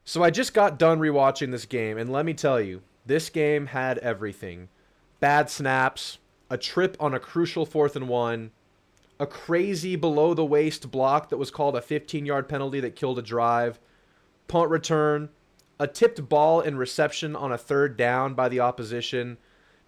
So I just got done rewatching this game, and let me tell you, this game had everything. Bad snaps, a trip on a crucial 4th and 1, a crazy below the waist block that was called a 15-yard penalty that killed a drive, punt return, a tipped ball and reception on a 3rd down by the opposition,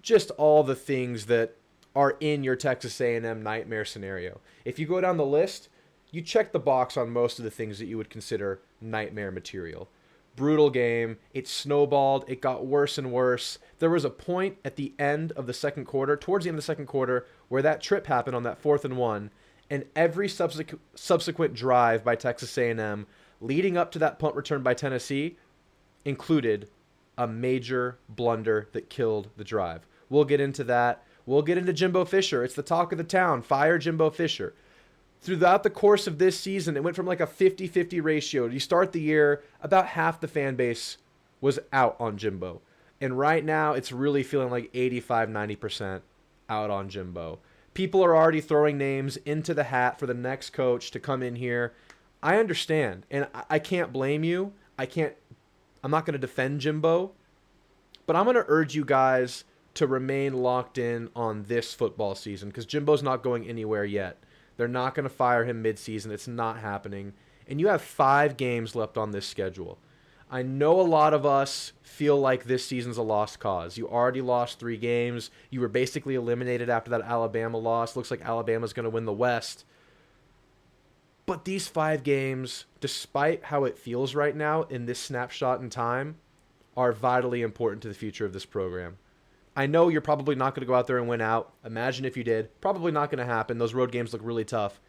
just all the things that are in your Texas A&M nightmare scenario. If you go down the list, you check the box on most of the things that you would consider nightmare material. Brutal game. It snowballed. It got worse and worse. There was a point at the end of the second quarter, towards the end of the second quarter, where that trip happened on that 4th and 1, and every subsequent drive by Texas A&M leading up to that punt return by Tennessee included a major blunder that killed the drive. We'll get into that. We'll get into Jimbo Fisher. It's the talk of the town. Fire Jimbo Fisher. Throughout the course of this season, it went from like a 50-50 ratio. You start the year, about half the fan base was out on Jimbo. And right now, it's really feeling like 85-90% out on Jimbo. People are already throwing names into the hat for the next coach to come in here. I understand, and I can't blame you. I'm not going to defend Jimbo, but I'm going to urge you guys to remain locked in on this football season because Jimbo's not going anywhere yet. They're not going to fire him midseason. It's not happening. And you have 5 games left on this schedule. I know a lot of us feel like this season's a lost cause. You already lost 3 games. You were basically eliminated after that Alabama loss. Looks like Alabama's going to win the West. But these 5 games, despite how it feels right now in this snapshot in time, are vitally important to the future of this program. I know you're probably not going to go out there and win out. Imagine if you did. Probably not going to happen. Those road games look really tough.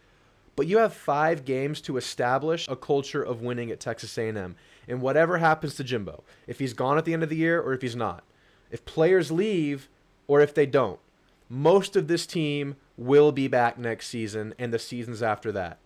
But you have 5 games to establish a culture of winning at Texas A&M. And whatever happens to Jimbo, if he's gone at the end of the year or if he's not, if players leave or if they don't, most of this team will be back next season and the seasons after that.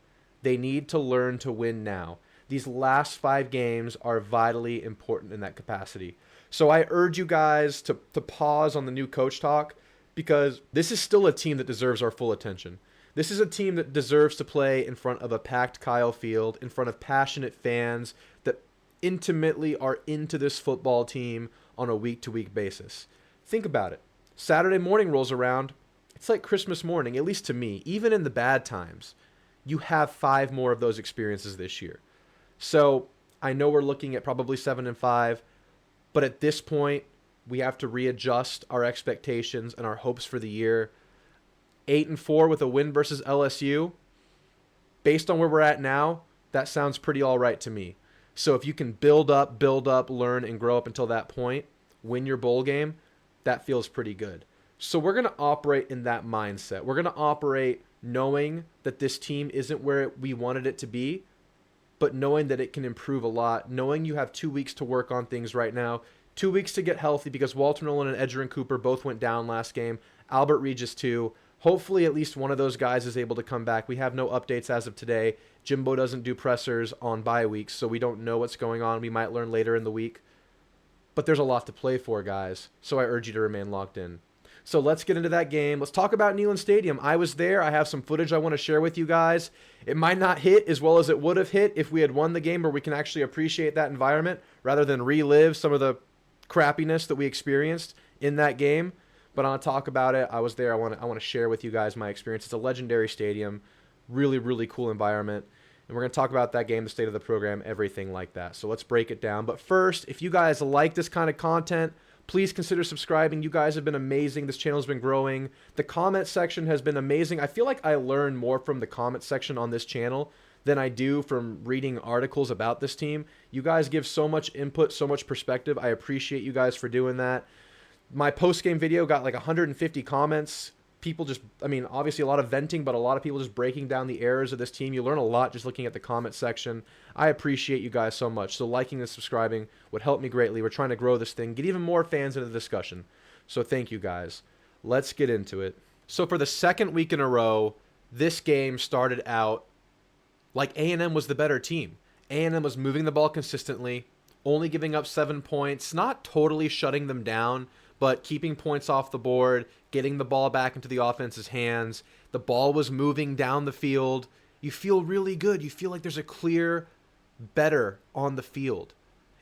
They need to learn to win now. These last 5 games are vitally important in that capacity. So I urge you guys to pause on the new coach talk because this is still a team that deserves our full attention. This is a team that deserves to play in front of a packed Kyle Field, in front of passionate fans that intimately are into this football team on a week-to-week basis. Think about it. Saturday morning rolls around. It's like Christmas morning, at least to me. Even in the bad times, you have 5 more of those experiences this year. So I know we're looking at probably 7-5. But at this point, we have to readjust our expectations and our hopes for the year. 8-4 with a win versus LSU. Based on where we're at now, that sounds pretty all right to me. So if you can build up, learn, and grow up until that point, win your bowl game, that feels pretty good. So we're going to operate in that mindset. We're going to operate knowing that this team isn't where we wanted it to be, but knowing that it can improve a lot, knowing you have 2 weeks to work on things right now, 2 weeks to get healthy because Walter Nolan and Edgerrin Cooper both went down last game, Albert Regis too. Hopefully at least one of those guys is able to come back. We have no updates as of today. Jimbo doesn't do pressers on bye weeks, so we don't know what's going on. We might learn later in the week. But there's a lot to play for, guys, so I urge you to remain locked in. So let's get into that game. Let's talk about Neyland Stadium. I was there. I have some footage I want to share with you guys. It might not hit as well as it would have hit if we had won the game, where we can actually appreciate that environment rather than relive some of the crappiness that we experienced in that game. But I want to talk about it. I was there. I want to share with you guys my experience. It's a legendary stadium. Really, really cool environment. And we're going to talk about that game, the state of the program, everything like that. So let's break it down. But first, if you guys like this kind of content, please consider subscribing. You guys have been amazing. This channel has been growing. The comment section has been amazing. I feel like I learn more from the comment section on this channel than I do from reading articles about this team. You guys give so much input, so much perspective. I appreciate you guys for doing that. My post-game video got like 150 comments. People just, obviously a lot of venting, but a lot of people just breaking down the errors of this team. You learn a lot just looking at the comment section. I appreciate you guys so much. So liking and subscribing would help me greatly. We're trying to grow this thing, get even more fans into the discussion. So thank you guys. Let's get into it. So for the second week in a row, this game started out like A&M was the better team. A&M was moving the ball consistently, only giving up 7 points, not totally shutting them down, but keeping points off the board, getting the ball back into the offense's hands. The ball was moving down the field. You feel really good. You feel like there's a clear better on the field.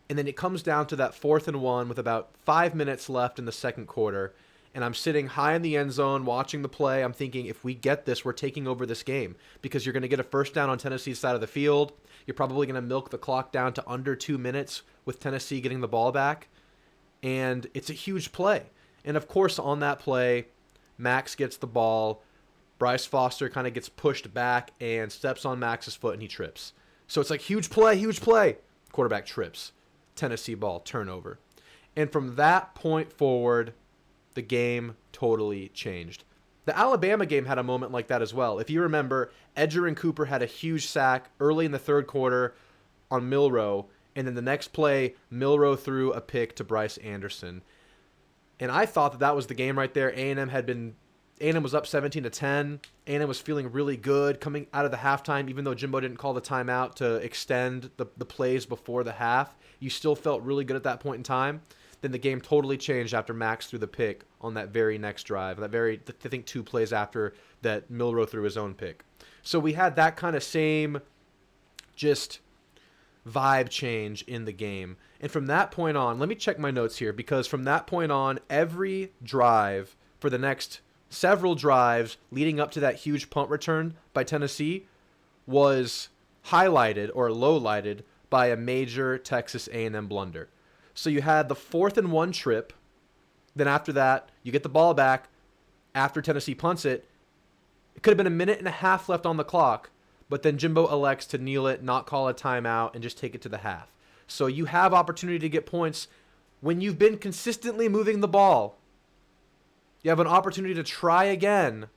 And then it comes down to that 4th and 1 with about 5 minutes left in the second quarter. And I'm sitting high in the end zone watching the play. I'm thinking, if we get this, we're taking over this game, because you're going to get a first down on Tennessee's side of the field. You're probably going to milk the clock down to under 2 minutes with Tennessee getting the ball back. And it's a huge play. And of course, on that play, Max gets the ball. Bryce Foster kind of gets pushed back and steps on Max's foot, and he trips. So it's like, huge play, huge play. Quarterback trips. Tennessee ball, turnover. And from that point forward, the game totally changed. The Alabama game had a moment like that as well. If you remember, Edger and Cooper had a huge sack early in the third quarter on Milroe, and then the next play, Milroe threw a pick to Bryce Anderson. And I thought that was the game right there. A&M was up 17-10. A&M was feeling really good coming out of the halftime, even though Jimbo didn't call the timeout to extend the plays before the half. You still felt really good at that point in time. Then the game totally changed after Max threw the pick on that very next drive. I think 2 plays after that, Milroe threw his own pick. So we had that kind of same just vibe change in the game. And from that point on, let me check my notes here, because from that point on, every drive for the next several drives leading up to that huge punt return by Tennessee was highlighted or lowlighted by a major Texas A&M blunder. So you had the 4th and 1 trip. Then after that, you get the ball back after Tennessee punts it. It could have been a minute and a half left on the clock, but then Jimbo elects to kneel it, not call a timeout, and just take it to the half. So you have opportunity to get points when you've been consistently moving the ball. You have an opportunity to try again,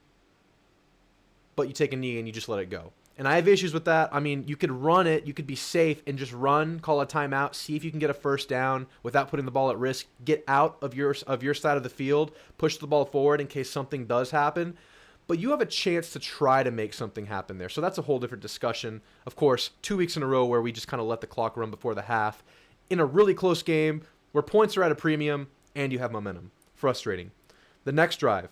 but you take a knee and you just let it go. And I have issues with that. I mean, you could run it, you could be safe and just run, call a timeout, see if you can get a first down without putting the ball at risk, get out of your side of the field, push the ball forward in case something does happen. But you have a chance to try to make something happen there. So that's a whole different discussion. Of course, 2 weeks in a row where we just kind of let the clock run before the half in a really close game where points are at a premium and you have momentum. Frustrating. The next drive,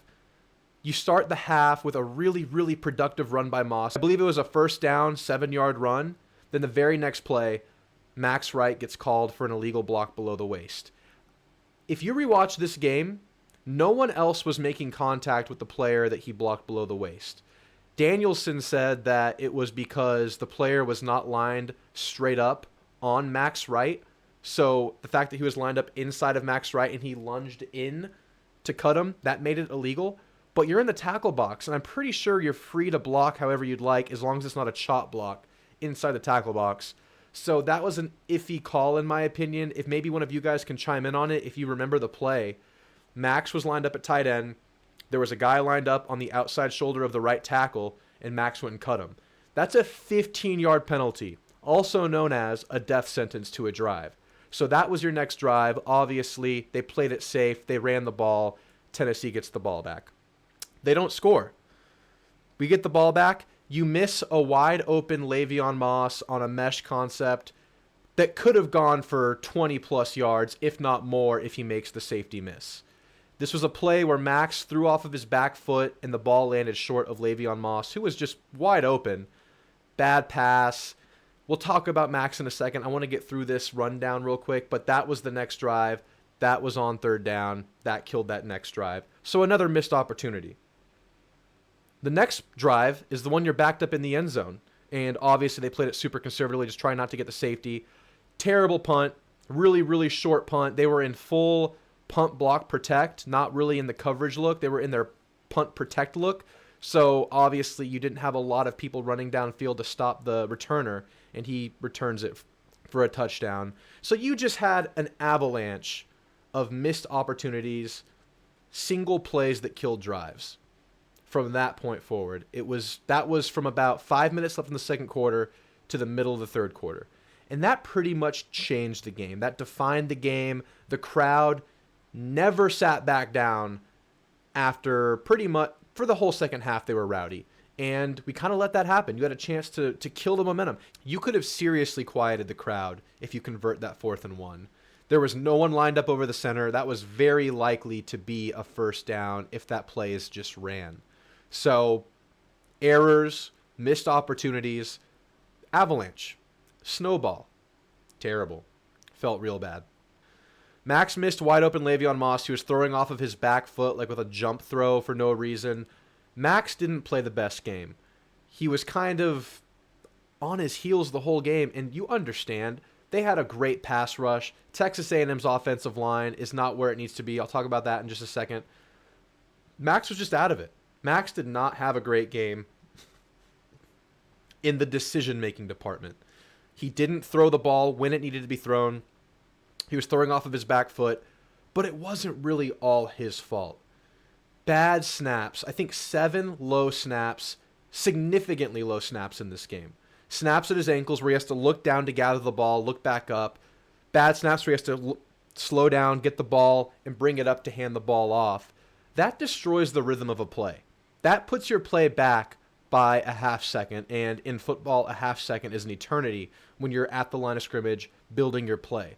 you start the half with a really, really productive run by Moss. I believe it was a first down, 7-yard run. Then the very next play, Max Wright gets called for an illegal block below the waist. If you rewatch this game, no one else was making contact with the player that he blocked below the waist. Danielson said that it was because the player was not lined straight up on Max Wright. So the fact that he was lined up inside of Max Wright and he lunged in to cut him, that made it illegal. But you're in the tackle box, and I'm pretty sure you're free to block however you'd like, as long as it's not a chop block inside the tackle box. So that was an iffy call, in my opinion. If maybe one of you guys can chime in on it, if you remember the play, Max was lined up at tight end. There was a guy lined up on the outside shoulder of the right tackle, and Max went and cut him. That's a 15-yard penalty, also known as a death sentence to a drive. So that was your next drive. Obviously, they played it safe. They ran the ball. Tennessee gets the ball back. They don't score. We get the ball back. You miss a wide open Le'Veon Moss on a mesh concept that could have gone for 20-plus yards, if not more, if he makes the safety miss. This was a play where Max threw off of his back foot and the ball landed short of Le'Veon Moss, who was just wide open. Bad pass. We'll talk about Max in a second. I want to get through this rundown real quick, but that was the next drive. That was on third down. That killed that next drive. So another missed opportunity. The next drive is the one you're backed up in the end zone. And obviously they played it super conservatively, just trying not to get the safety. Terrible punt. Really, really short punt. They were in full punt block protect, not really in the coverage look. They were in their punt protect look. So obviously you didn't have a lot of people running downfield to stop the returner, and he returns it for a touchdown. So you just had an avalanche of missed opportunities, single plays that killed drives. From that point forward, that was from about 5 minutes left in the second quarter to the middle of the third quarter. And that pretty much changed the game. That defined the game. The crowd never sat back down after pretty much, for the whole second half, they were rowdy. And we kind of let that happen. You had a chance to kill the momentum. You could have seriously quieted the crowd if you convert that 4th and 1. There was no one lined up over the center. That was very likely to be a first down if that play is just ran. So, errors, missed opportunities, avalanche, snowball, terrible. Felt real bad. Max missed wide open Le'Veon Moss. He was throwing off of his back foot like with a jump throw for no reason. Max didn't play the best game. He was kind of on his heels the whole game, and you understand. They had a great pass rush. Texas A&M's offensive line is not where it needs to be. I'll talk about that in just a second. Max was just out of it. Max did not have a great game in the decision-making department. He didn't throw the ball when it needed to be thrown. He was throwing off of his back foot, but it wasn't really all his fault. Bad snaps. I think 7 low snaps, significantly low snaps in this game. Snaps at his ankles where he has to look down to gather the ball, look back up. Bad snaps where he has to slow down, get the ball, and bring it up to hand the ball off. That destroys the rhythm of a play. That puts your play back by a half second, and in football, a half second is an eternity when you're at the line of scrimmage building your play.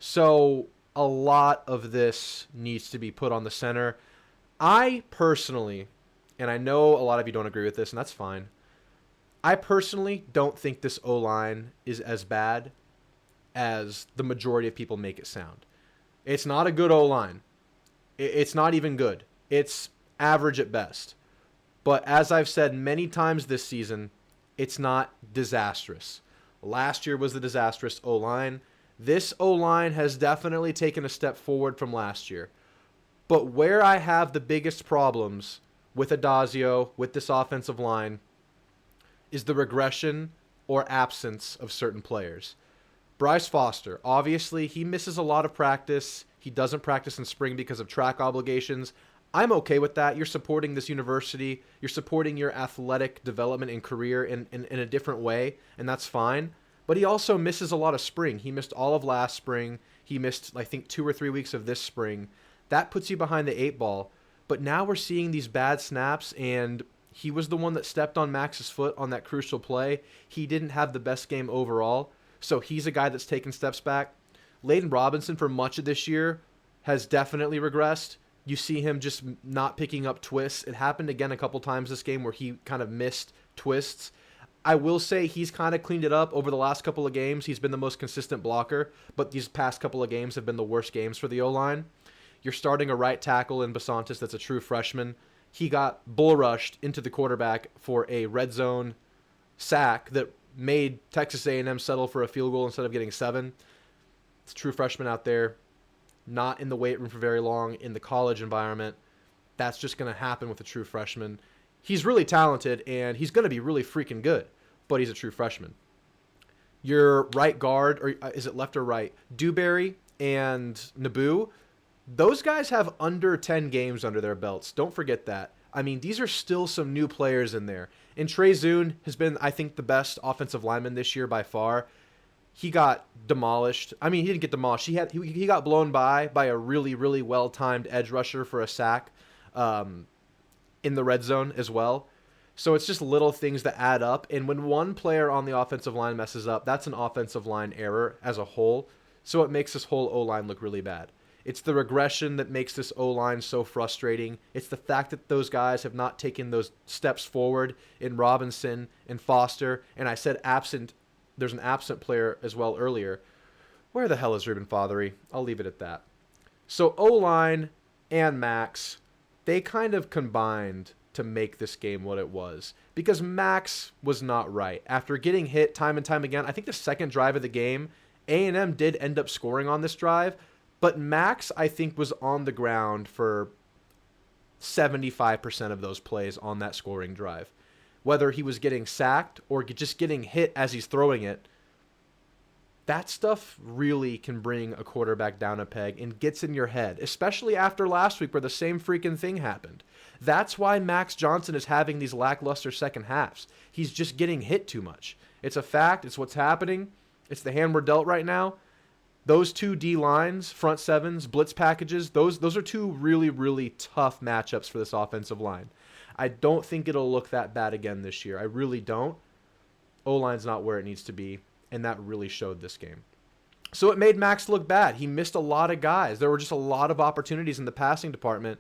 So a lot of this needs to be put on the center. I personally, and I know a lot of you don't agree with this, and that's fine, I personally don't think this O-line is as bad as the majority of people make it sound. It's not a good O-line. It's not even good. It's average at best. But as I've said many times this season, it's not disastrous. Last year was the disastrous O-line. This O-line has definitely taken a step forward from last year. But where I have the biggest problems with Adazio, with this offensive line, is the regression or absence of certain players. Bryce Foster, obviously, he misses a lot of practice. He doesn't practice in spring because of track obligations. I'm okay with that. You're supporting this university. You're supporting your athletic development and career in a different way, and that's fine. But he also misses a lot of spring. He missed all of last spring. He missed, I think, 2 or 3 weeks of this spring. That puts you behind the 8 ball. But now we're seeing these bad snaps, and he was the one that stepped on Max's foot on that crucial play. He didn't have the best game overall, so he's a guy that's taken steps back. Layden Robinson, for much of this year, has definitely regressed. You see him just not picking up twists. It happened again a couple times this game where he kind of missed twists. I will say he's kind of cleaned it up over the last couple of games. He's been the most consistent blocker, but these past couple of games have been the worst games for the O-line. You're starting a right tackle in Basantis that's a true freshman. He got bull rushed into the quarterback for a red zone sack that made Texas A&M settle for a field goal instead of getting 7. It's a true freshman out there, not in the weight room for very long, in the college environment. That's just going to happen with a true freshman. He's really talented, and he's going to be really freaking good, but he's a true freshman. Your right guard, or is it left or right? Dewberry and Naboo, those guys have under 10 games under their belts. Don't forget that. I mean, these are still some new players in there. And Trey Zune has been, I think, the best offensive lineman this year by far. He got demolished. I mean, he didn't get demolished. He got blown by a really, really well-timed edge rusher for a sack in the red zone as well. So it's just little things that add up. And when one player on the offensive line messes up, that's an offensive line error as a whole. So it makes this whole O-line look really bad. It's the regression that makes this O-line so frustrating. It's the fact that those guys have not taken those steps forward in Robinson and Foster. And I said absent. There's an absent player as well earlier. Where the hell is Ruben Fothery? I'll leave it at that. So O-line and Max, they kind of combined to make this game what it was. Because Max was not right. After getting hit time and time again, I think the second drive of the game, A&M did end up scoring on this drive. But Max, I think, was on the ground for 75% of those plays on that scoring drive. Whether he was getting sacked or just getting hit as he's throwing it, that stuff really can bring a quarterback down a peg and gets in your head, especially after last week where the same freaking thing happened. That's why Max Johnson is having these lackluster second halves. He's just getting hit too much. It's a fact. It's what's happening. It's the hand we're dealt right now. Those 2 D lines, front sevens, blitz packages, those are 2 really, really tough matchups for this offensive line. I don't think it'll look that bad again this year. I really don't. O-line's not where it needs to be, and that really showed this game. So it made Max look bad. He missed a lot of guys. There were just a lot of opportunities in the passing department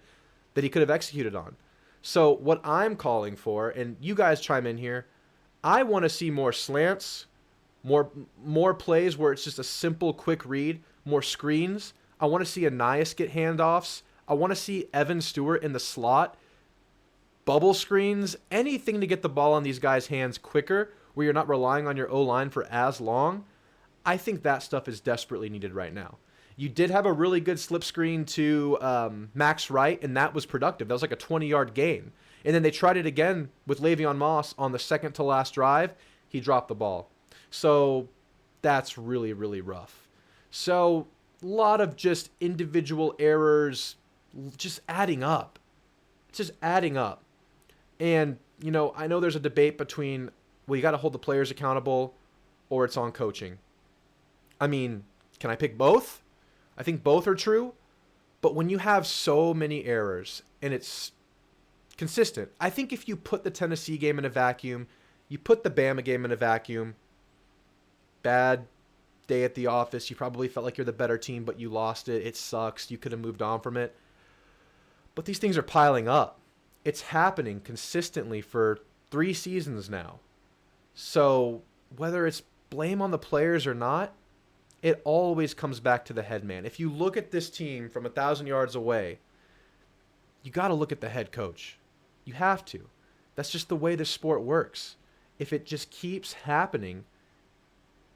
that he could have executed on. So what I'm calling for, and you guys chime in here, I want to see more slants, More plays where it's just a simple, quick read, more screens. I want to see Anais get handoffs. I want to see Evan Stewart in the slot, bubble screens, anything to get the ball on these guys' hands quicker where you're not relying on your O-line for as long. I think that stuff is desperately needed right now. You did have a really good slip screen to Max Wright, and that was productive. That was like a 20-yard gain. And then they tried it again with Le'Veon Moss on the second to last drive. He dropped the ball. So that's really, really rough. So a lot of just individual errors just adding up. It's just adding up. And, you know, I know there's a debate between, well, you got to hold the players accountable or it's on coaching. I mean, can I pick both? I think both are true. But when you have so many errors and it's consistent, I think if you put the Tennessee game in a vacuum, you put the Bama game in a vacuum, bad day at the office, you probably felt like you're the better team, but you lost it. It sucks. You could have moved on from it. But these things are piling up. It's happening consistently for 3 seasons now. So whether it's blame on the players or not, it always comes back to the head man. If you look at this team from 1,000 yards away, you got to look at the head coach. You have to. That's just the way this sport works. If it just keeps happening,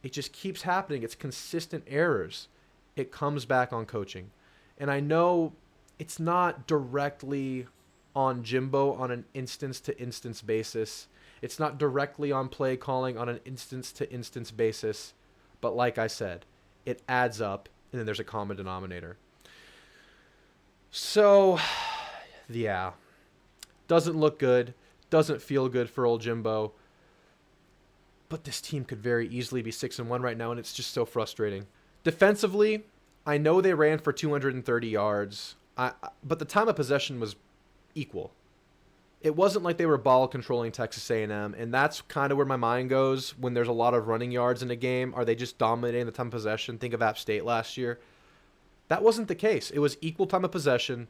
it's consistent errors. It comes back on coaching. And I know it's not directly on Jimbo on an instance-to-instance basis. It's not directly on play calling on an instance-to-instance basis. But like I said, it adds up, and then there's a common denominator. So, yeah. Doesn't look good. Doesn't feel good for old Jimbo. But this team could very easily be 6-1 right now, and it's just so frustrating. Defensively, I know they ran for 230 yards, but the time of possession was equal. It wasn't like they were ball controlling Texas A&M, and that's kind of where my mind goes when there's a lot of running yards in a game. Are they just dominating the time of possession? Think of App State last year. That wasn't the case. It was equal time of possession.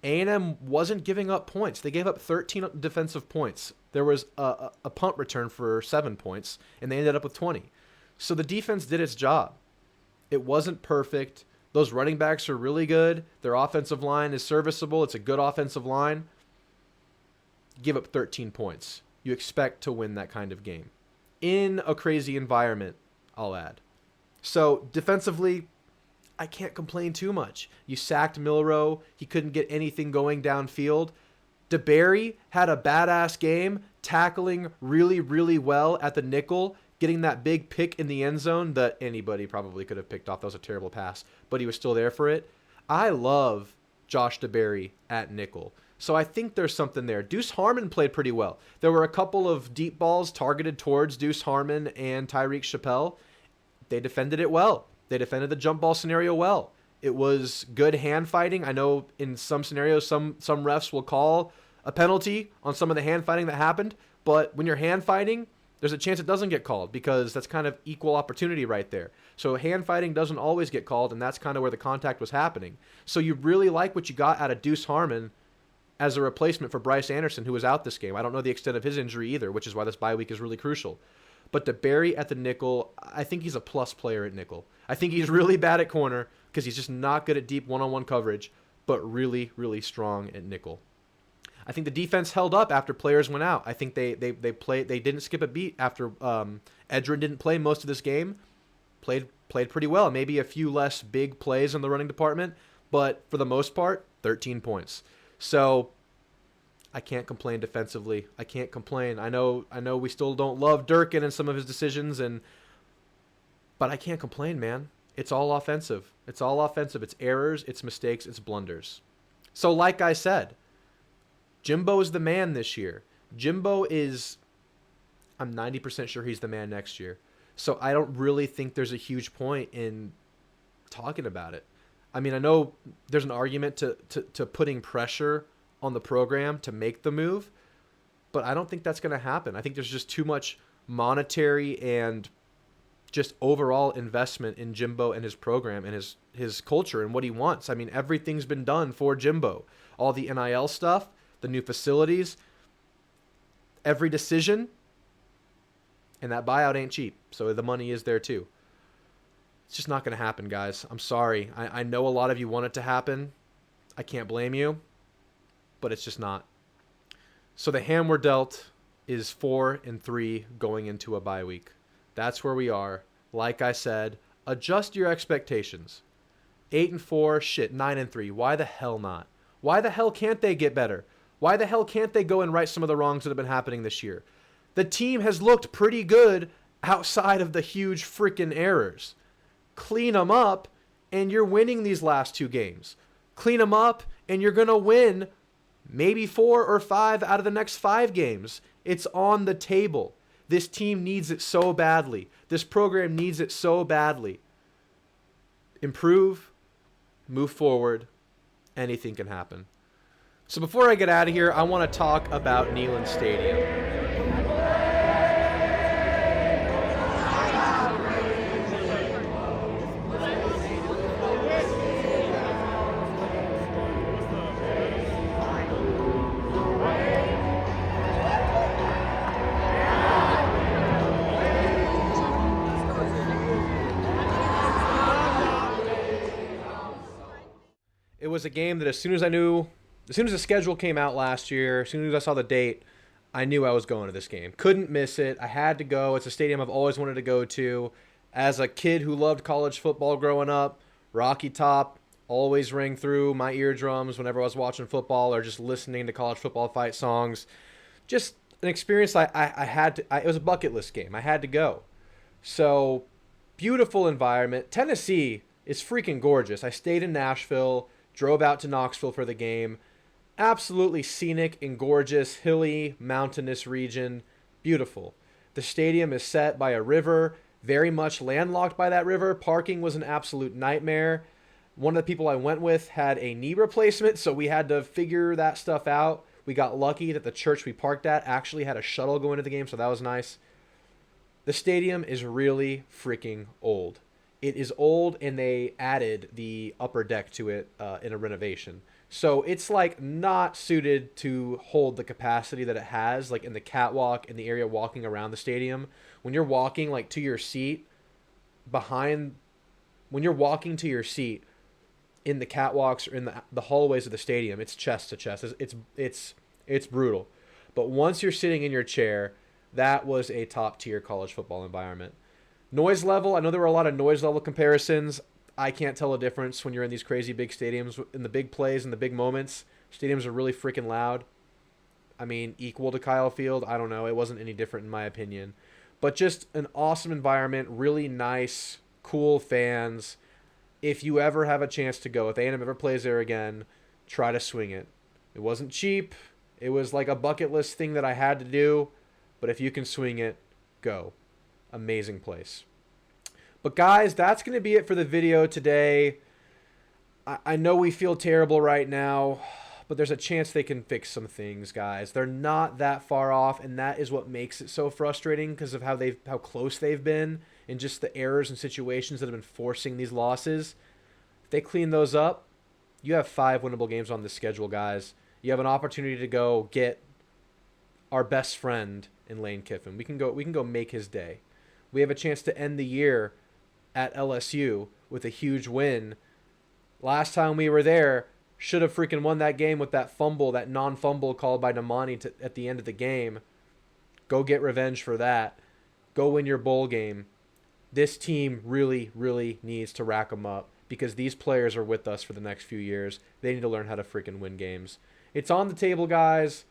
A&M wasn't giving up points. They gave up 13 defensive points. There was a punt return for 7 points, and they ended up with 20. So the defense did its job. It wasn't perfect. Those running backs are really good. Their offensive line is serviceable. It's a good offensive line. Give up 13 points. You expect to win that kind of game. In a crazy environment, I'll add. So defensively, I can't complain too much. You sacked Milroe. He couldn't get anything going downfield. DeBerry had a badass game, tackling really, really well at the nickel, getting that big pick in the end zone that anybody probably could have picked off. That was a terrible pass, but he was still there for it. I love Josh DeBerry at nickel. So I think there's something there. Deuce Harmon played pretty well. There were a couple of deep balls targeted towards Deuce Harmon and Tyreek Chappelle. They defended it well. They defended the jump ball scenario well. It was good hand fighting. I know in some scenarios, some refs will call a penalty on some of the hand fighting that happened. But when you're hand fighting, there's a chance it doesn't get called because that's kind of equal opportunity right there. So hand fighting doesn't always get called, and that's kind of where the contact was happening. So you really like what you got out of Deuce Harmon as a replacement for Bryce Anderson, who was out this game. I don't know the extent of his injury either, which is why this bye week is really crucial. But DeBerry at the nickel, I think he's a plus player at nickel. I think he's really bad at corner because he's just not good at deep one-on-one coverage, but really, really strong at nickel. I think the defense held up after players went out. I think they didn't skip a beat after Edgerrin didn't play most of this game. Played pretty well. Maybe a few less big plays in the running department, but for the most part, 13 points. So I can't complain defensively. I can't complain. I know we still don't love Durkin and some of his decisions, but I can't complain, man. It's all offensive. It's all offensive. It's errors, it's mistakes, it's blunders. So like I said, Jimbo is the man this year. Jimbo is, I'm 90% sure he's the man next year. So I don't really think there's a huge point in talking about it. I mean, I know there's an argument to putting pressure on the program to make the move, but I don't think that's going to happen. I think there's just too much monetary and just overall investment in Jimbo and his program and his culture and what he wants. I mean, everything's been done for Jimbo. All the NIL stuff, the new facilities, every decision, And that buyout ain't cheap, so the money is there too. It's just not going to happen, guys. I'm sorry. I know a lot of you want it to happen. I can't blame you, but it's just not. So the hand we're dealt is 4-3 going into a bye week. That's where we are. Like I said, adjust your expectations. 8-4, shit, 9-3. Why the hell not? Why the hell can't they get better? Why the hell can't they go and right some of the wrongs that have been happening this year? The team has looked pretty good outside of the huge freaking errors. Clean them up, and you're winning these last 2 games. Clean them up, and you're going to win maybe 4 or 5 out of the next 5 games. It's on the table. This team needs it so badly. This program needs it so badly. Improve, move forward, anything can happen. So before I get out of here, I want to talk about Neyland Stadium. It was a game that as soon as the schedule came out last year, as soon as I saw the date, I knew I was going to this game. Couldn't miss it. I had to go. It's a stadium I've always wanted to go to. As a kid who loved college football growing up, Rocky Top always rang through my eardrums whenever I was watching football or just listening to college football fight songs. Just an experience I had to. It was a bucket list game. I had to go. So, beautiful environment. Tennessee is freaking gorgeous. I stayed in Nashville. Drove out to Knoxville for the game. Absolutely scenic and gorgeous, hilly, mountainous region. Beautiful. The stadium is set by a river, very much landlocked by that river. Parking was an absolute nightmare. One of the people I went with had a knee replacement, so we had to figure that stuff out. We got lucky that the church we parked at actually had a shuttle going to the game, so that was nice. The stadium is really freaking old. It is old, and they added the upper deck to it in a renovation. So it's like not suited to hold the capacity that it has, like in the catwalk, in the area walking around the stadium. When you're walking like to your seat, when you're walking to your seat in the catwalks or in the hallways of the stadium, it's chest to chest. It's brutal. But once you're sitting in your chair, that was a top tier college football environment. Noise level, I know there were a lot of noise level comparisons. I can't tell a difference when you're in these crazy big stadiums. In the big plays and the big moments, stadiums are really freaking loud. I mean, equal to Kyle Field, I don't know. It wasn't any different in my opinion. But just an awesome environment, really nice, cool fans. If you ever have a chance to go, if A&M ever plays there again, try to swing it. It wasn't cheap. It was like a bucket list thing that I had to do. But if you can swing it, go. Amazing place. But guys, that's going to be it for the video today. I know we feel terrible right now, but there's a chance they can fix some things, guys. They're not that far off, and that is what makes it so frustrating because of how close they've been and just the errors and situations that have been forcing these losses. If they clean those up, you have 5 winnable games on the schedule, guys. You have an opportunity to go get our best friend in Lane Kiffin. We can go make his day. We have a chance to end the year at LSU with a huge win. Last time we were there, should have freaking won that game with that fumble, that non-fumble called by Namani at the end of the game. Go get revenge for that. Go win your bowl game. This team really, really needs to rack them up because these players are with us for the next few years. They need to learn how to freaking win games. It's on the table, guys.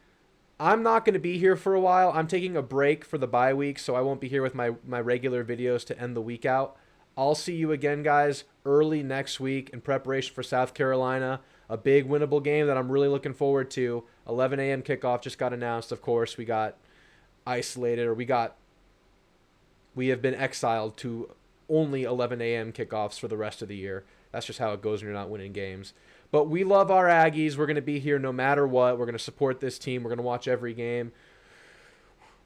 I'm not going to be here for a while. I'm taking a break for the bye week, so I won't be here with my regular videos to end the week out. I'll see you again, guys, early next week in preparation for South Carolina. A big winnable game that I'm really looking forward to. 11 a.m. kickoff just got announced, of course. We got isolated, or we have been exiled to only 11 a.m. kickoffs for the rest of the year. That's just how it goes when you're not winning games. But we love our Aggies. We're going to be here no matter what. We're going to support this team. We're going to watch every game.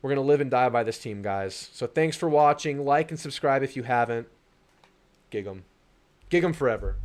We're going to live and die by this team, guys. So thanks for watching. Like and subscribe if you haven't. Gig 'em. Gig 'em forever.